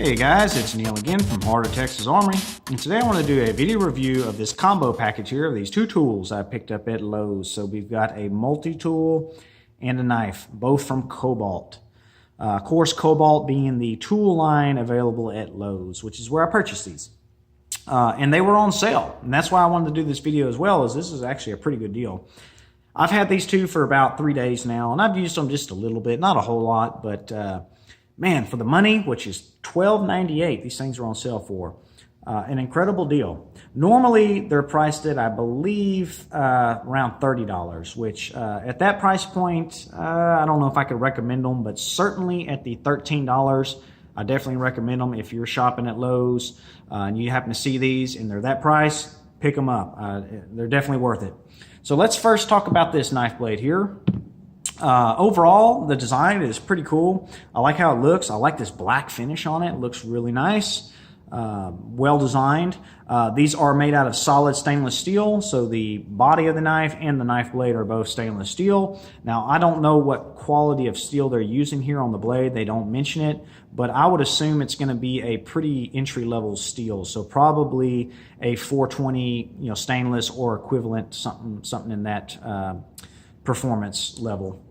Hey guys, it's Neil again from Heart of Texas Armory, and today I want to do a video review of this combo package here of these two tools I picked up at Lowe's. So we've got a multi-tool and a knife, both from Kobalt. Of course, Kobalt being the tool line available at Lowe's, which is where I purchased these. And they were on sale, and that's why I wanted to do this video as well, as this is actually a pretty good deal. I've had these two for about 3 days now, and I've used them just a little bit, not a whole lot, but man, for the money, which is $12.98, these things are on sale for an incredible deal. Normally, they're priced at, I believe, around $30, which at that price point, I don't know if I could recommend them, but certainly at the $13, I definitely recommend them. If you're shopping at Lowe's and you happen to see these and they're that price, pick them up. They're definitely worth it. So let's first talk about this knife blade here. Overall, the design is pretty cool. I like how it looks. I like this black finish on it. It looks really nice. Well designed. These are made out of solid stainless steel, so the body of the knife and the knife blade are both stainless steel. Now, I don't know what quality of steel they're using here on the blade. They don't mention it, but I would assume it's going to be a pretty entry-level steel, so probably a 420, stainless or equivalent, something in that performance level.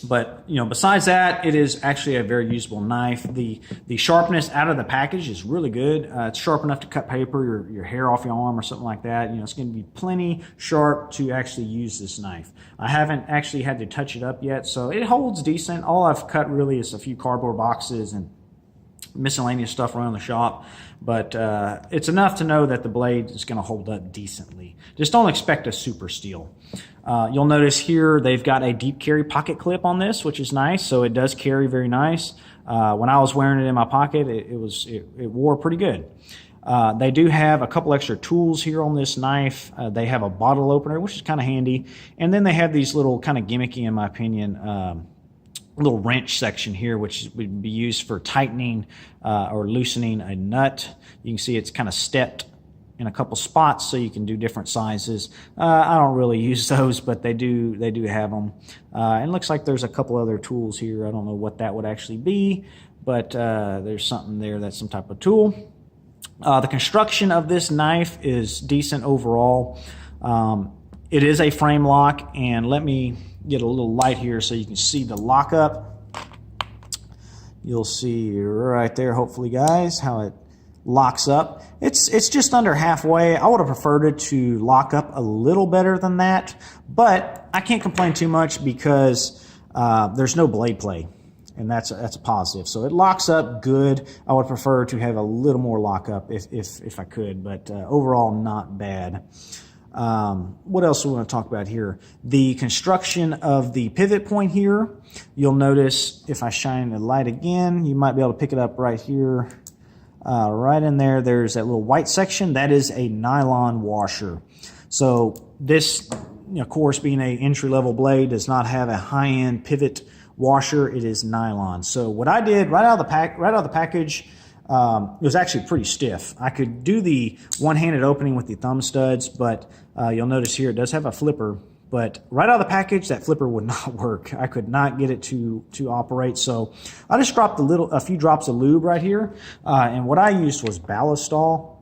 But besides that, it is actually a very usable knife. The sharpness out of the package is really good. It's sharp enough to cut paper, your hair off your arm or something like that. It's going to be plenty sharp to actually use this knife. I haven't actually had to touch it up yet, so it holds decent. All I've cut really is a few cardboard boxes and miscellaneous stuff around the shop, but it's enough to know that the blade is going to hold up decently. Just don't expect a super steel. You'll notice here they've got a deep carry pocket clip on this, which is nice, so it does carry very nice. When I was wearing it in my pocket, it wore pretty good. They do have a couple extra tools here on this knife. They have a bottle opener, which is kind of handy, and then they have these little kind of gimmicky, in my opinion, little wrench section here, which would be used for tightening or loosening a nut. You can see it's kind of stepped in a couple spots, so you can do different sizes. I don't really use those, but they do have them. And it looks like there's a couple other tools here. I don't know what that would actually be, but there's something there that's some type of tool. The construction of this knife is decent overall. It is a frame lock, and let me get a little light here so you can see the lockup. You'll see right there, hopefully guys, how it locks up. It's just under halfway. I would have preferred it to lock up a little better than that, but I can't complain too much because there's no blade play, and that's a positive. So it locks up good. I would prefer to have a little more lockup if I could, but overall not bad. What else do we want to talk about here? The construction of the pivot point here. You'll notice if I shine the light again, you might be able to pick it up right here. Right in there, there's that little white section. That is a nylon washer. So this, of course, being an entry-level blade, does not have a high-end pivot washer. It is nylon. So what I did right out of the package, it was actually pretty stiff. I could do the one-handed opening with the thumb studs, but you'll notice here it does have a flipper. But right out of the package, that flipper would not work. I could not get it to operate. So I just dropped a few drops of lube right here. And what I used was Ballistol,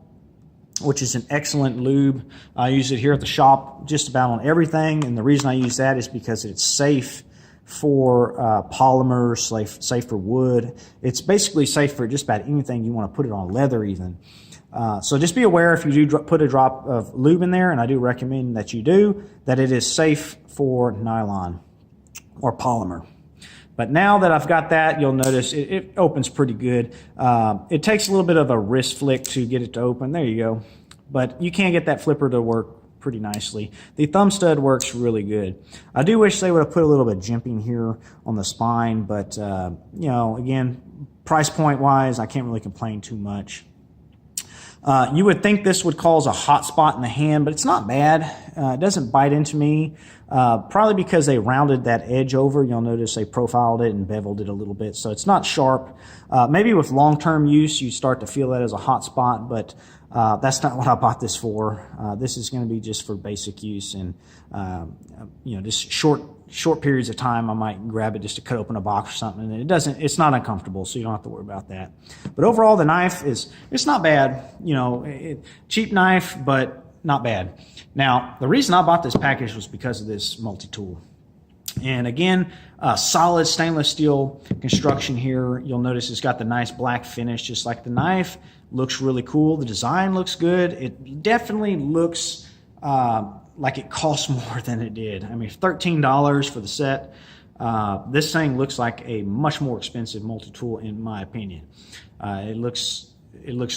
which is an excellent lube. I use it here at the shop just about on everything. And the reason I use that is because it's safe for polymers, safe for wood. It's basically safe for just about anything you want to put it on, leather even. So just be aware if you do put a drop of lube in there, and I do recommend that you do, that it is safe for nylon or polymer. But now that I've got that, you'll notice it opens pretty good. It takes a little bit of a wrist flick to get it to open. There you go. But you can get that flipper to work pretty nicely. The thumb stud works really good. I do wish they would have put a little bit of jimping here on the spine, but again, price point wise, I can't really complain too much. You would think this would cause a hot spot in the hand, but it's not bad. It doesn't bite into me, probably because they rounded that edge over. You'll notice they profiled it and beveled it a little bit, so it's not sharp. Maybe with long-term use, you start to feel that as a hot spot, but That's not what I bought this for. This is going to be just for basic use, and just short periods of time I might grab it just to cut open a box or something, and it's not uncomfortable, so you don't have to worry about that. But overall, the knife it's not bad. Cheap knife, but not bad. Now, the reason I bought this package was because of this multi-tool. And again, solid stainless steel construction here. You'll notice it's got the nice black finish, just like the knife. Looks really cool. The design looks good. It definitely looks like it costs more than it did. I mean, $13 for the set. This thing looks like a much more expensive multi-tool, in my opinion. It looks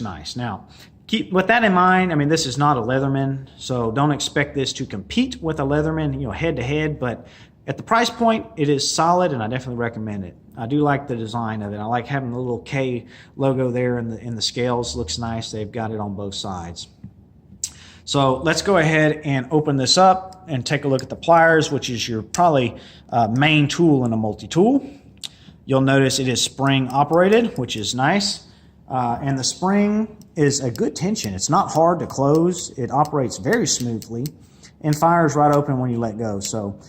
nice. Now, keep with that in mind. I mean, this is not a Leatherman, so don't expect this to compete with a Leatherman, head to head. But at the price point, it is solid, and I definitely recommend it. I do like the design of it. I like having the little K logo there in the scales. Looks nice. They've got it on both sides. So let's go ahead and open this up and take a look at the pliers, which is your probably main tool in a multi-tool. You'll notice it is spring operated, which is nice. And the spring is a good tension. It's not hard to close. It operates very smoothly and fires right open when you let go. So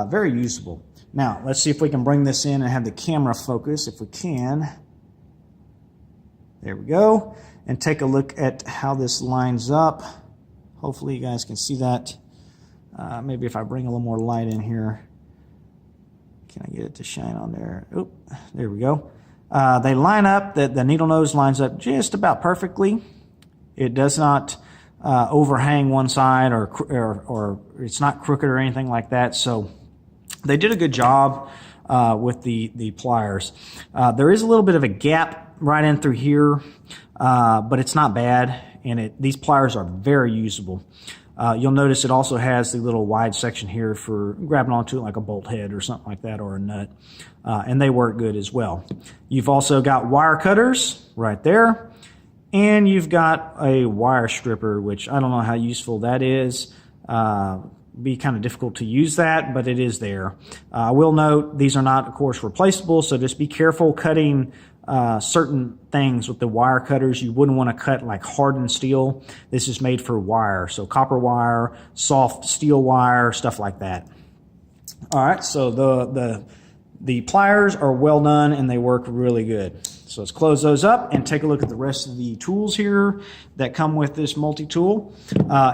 very usable. Now, let's see if we can bring this in and have the camera focus. If we can. There we go. And take a look at how this lines up. Hopefully you guys can see that. Maybe if I bring a little more light in here. Can I get it to shine on there? Oop, there we go. They line up, the needle nose lines up just about perfectly. It does not overhang one side or it's not crooked or anything like that. So they did a good job with the pliers. There is a little bit of a gap right in through here, but it's not bad, and these pliers are very usable. You'll notice it also has the little wide section here for grabbing onto it like a bolt head or something like that, or a nut, and they work good as well. You've also got wire cutters right there, and you've got a wire stripper, which I don't know how useful that is. Be kind of difficult to use that, but it is there. I will note these are not, of course, replaceable, so just be careful cutting certain things with the wire cutters. You wouldn't want to cut like hardened steel. This is made for wire, so copper wire, soft steel wire, stuff like that. All right, so the pliers are well done and they work really good. So let's close those up and take a look at the rest of the tools here that come with this multi-tool.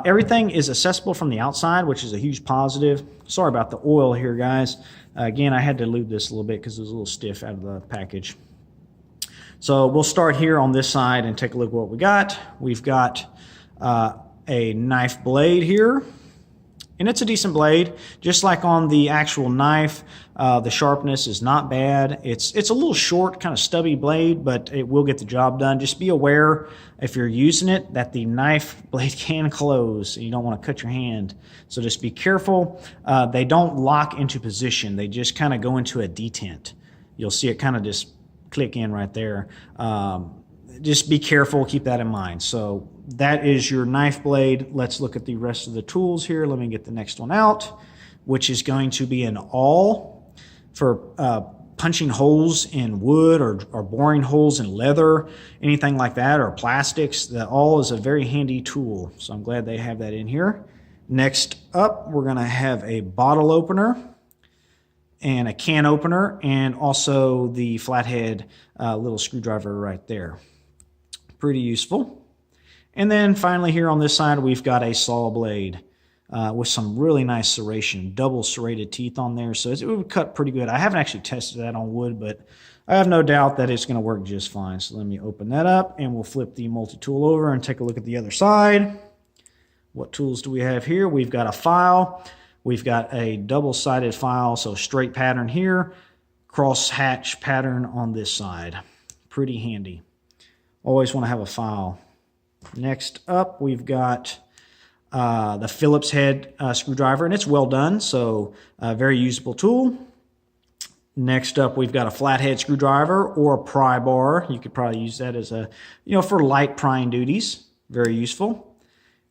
Everything is accessible from the outside, which is a huge positive. Sorry about the oil here, guys. Again, I had to lube this a little bit because it was a little stiff out of the package. So we'll start here on this side and take a look at what we got. We've got a knife blade here. And it's a decent blade, just like on the actual knife. The sharpness is not bad. It's a little short, kind of stubby blade, but it will get the job done. Just be aware if you're using it that the knife blade can close. You don't want to cut your hand, so just be careful. They don't lock into position. They just kind of go into a detent. You'll see it kind of just click in right there. Just be careful, keep that in mind. So that is your knife blade. Let's look at the rest of the tools here. Let me get the next one out, which is going to be an awl for punching holes in wood or boring holes in leather, anything like that, or plastics. The awl is a very handy tool, so I'm glad they have that in here. Next up, we're going to have a bottle opener and a can opener, and also the flathead little screwdriver right there. Pretty useful. And then finally here on this side, we've got a saw blade with some really nice serration, double serrated teeth on there, so it would cut pretty good. I haven't actually tested that on wood, but I have no doubt that it's going to work just fine. So let me open that up, and we'll flip the multi-tool over and take a look at the other side. What tools do we have here? We've got a file. We've got a double-sided file, so straight pattern here, cross-hatch pattern on this side. Pretty handy. Always want to have a file. Next up, we've got the Phillips head screwdriver, and it's well done, so a very usable tool. Next up, we've got a flathead screwdriver or a pry bar. You could probably use that as for light prying duties. Very useful.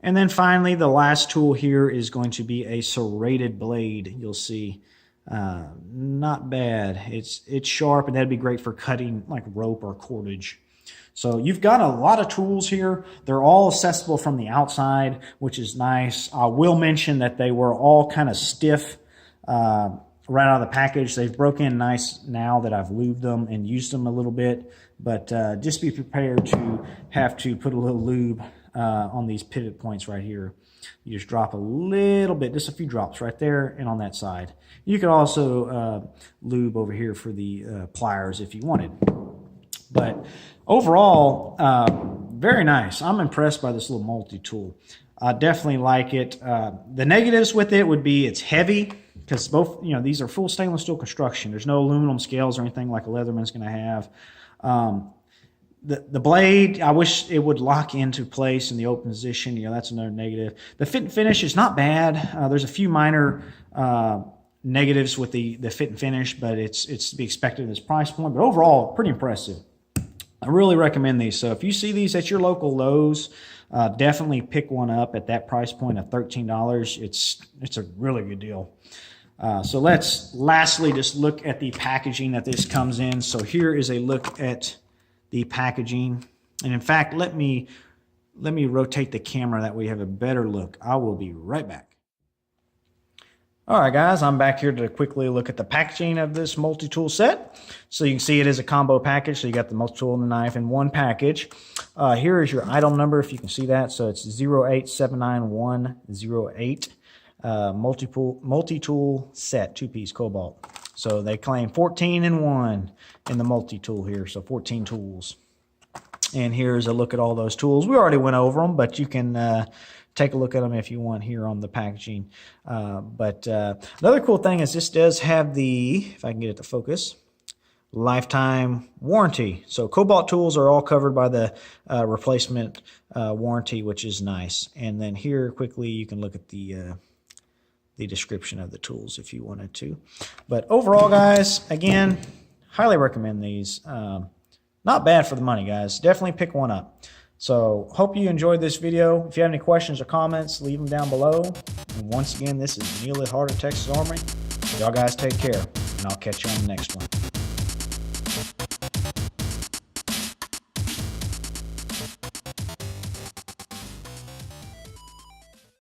And then finally, the last tool here is going to be a serrated blade. You'll see, not bad. It's sharp, and that'd be great for cutting like rope or cordage. So you've got a lot of tools here. They're all accessible from the outside, which is nice. I will mention that they were all kind of stiff right out of the package. They've broken in nice now that I've lubed them and used them a little bit, but just be prepared to have to put a little lube on these pivot points right here. You just drop a little bit, just a few drops right there and on that side. You could also lube over here for the pliers if you wanted. But overall, very nice. I'm impressed by this little multi-tool. I definitely like it. The negatives with it would be it's heavy, because both, these are full stainless steel construction. There's no aluminum scales or anything like a Leatherman's going to have. The blade, I wish it would lock into place in the open position. That's another negative. The fit and finish is not bad. There's a few minor negatives with the fit and finish, but it's to be expected at this price point. But overall, pretty impressive. I really recommend these. So if you see these at your local Lowe's, definitely pick one up at that price point of $13. It's a really good deal. So let's lastly just look at the packaging that this comes in. So here is a look at the packaging. And in fact, let me rotate the camera that we have a better look. I will be right back. All right, guys, I'm back here to quickly look at the packaging of this multi-tool set. So you can see it is a combo package. So you got the multi-tool and the knife in one package. Here is your item number, if you can see that. So it's 0879108. Multi-tool set, 2-piece Kobalt. So they claim 14 in 1 in the multi-tool here, so 14 tools. And here's a look at all those tools. We already went over them, but you can take a look at them if you want here on the packaging. Another cool thing is this does have the, if I can get it to focus, lifetime warranty. So Kobalt tools are all covered by the replacement warranty, which is nice. And then here quickly you can look at the description of the tools if you wanted to. But overall, guys, again, highly recommend these. Not bad for the money, guys. Definitely pick one up. So hope you enjoyed this video. If you have any questions or comments, leave them down below. And once again, this is Neil at Heart of Texas Armory. Y'all guys take care, and I'll catch you on the next one.